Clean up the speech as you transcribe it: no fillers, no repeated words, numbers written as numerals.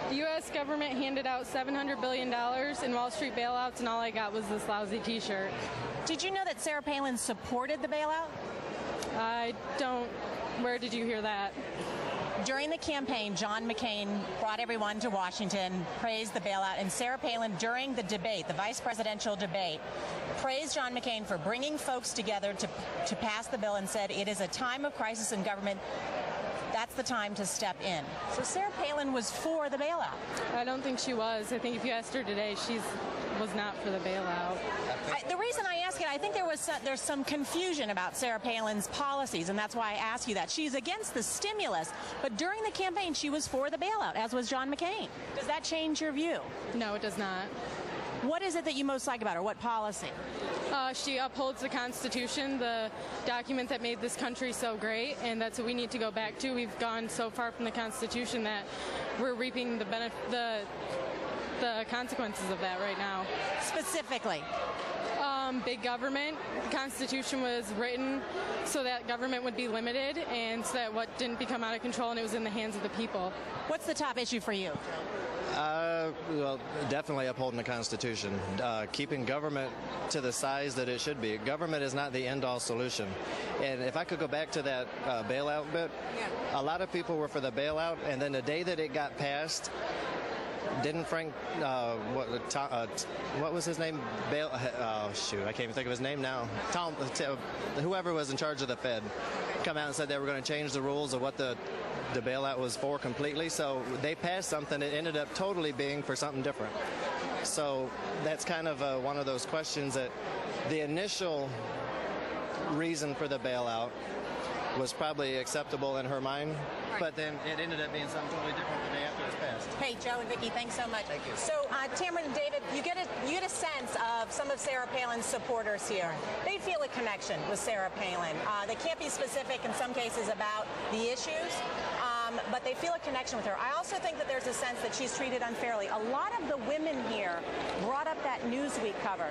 The U.S. government handed out $700 billion in Wall Street bailouts, and all I got was this lousy T-shirt. Did you know that Sarah Palin supported the bailout? I don't. Where did you hear that? During the campaign, John McCain brought everyone to Washington, praised the bailout, and Sarah Palin, during the debate, the vice presidential debate, praised John McCain for bringing folks together to pass the bill and said, it is a time of crisis in government. That's the time to step in. So Sarah Palin was for the bailout. I don't think she was. I think if you asked her today, she was not for the bailout. The reason I ask it, I think there's some confusion about Sarah Palin's policies, and that's why I ask you that. She's against the stimulus, but during the campaign, she was for the bailout, as was John McCain. Does that change your view? No, it does not. What is it that you most like about her? What policy? She upholds the Constitution, the document that made this country so great, and that's what we need to go back to. We've gone so far from the Constitution that we're reaping the consequences of that right now. Specifically? Big government. The Constitution was written so that government would be limited and so that what didn't become out of control and it was in the hands of the people. What's the top issue for you? Well, definitely upholding the Constitution, keeping government to the size that it should be. Government is not the end-all solution. And if I could go back to that bailout bit, a lot of people were for the bailout, and then the day that it got passed, didn't Frank, what was his name? Shoot, I can't even think of his name now. Whoever was in charge of the Fed, come out and said they were going to change the rules of what the bailout was for completely. So they passed something that ended up totally being for something different. So that's kind of one of those questions that the initial reason for the bailout was probably acceptable in her mind, but then it ended up being something totally different the day after it was passed. Hey, Joe and Vicki, thanks so much. Thank you. So, Tamara and David, you get a sense of some of Sarah Palin's supporters here. They feel a connection with Sarah Palin. They can't be specific in some cases about the issues, but they feel a connection with her. I also think that there's a sense that she's treated unfairly. A lot of the women here brought up that Newsweek cover.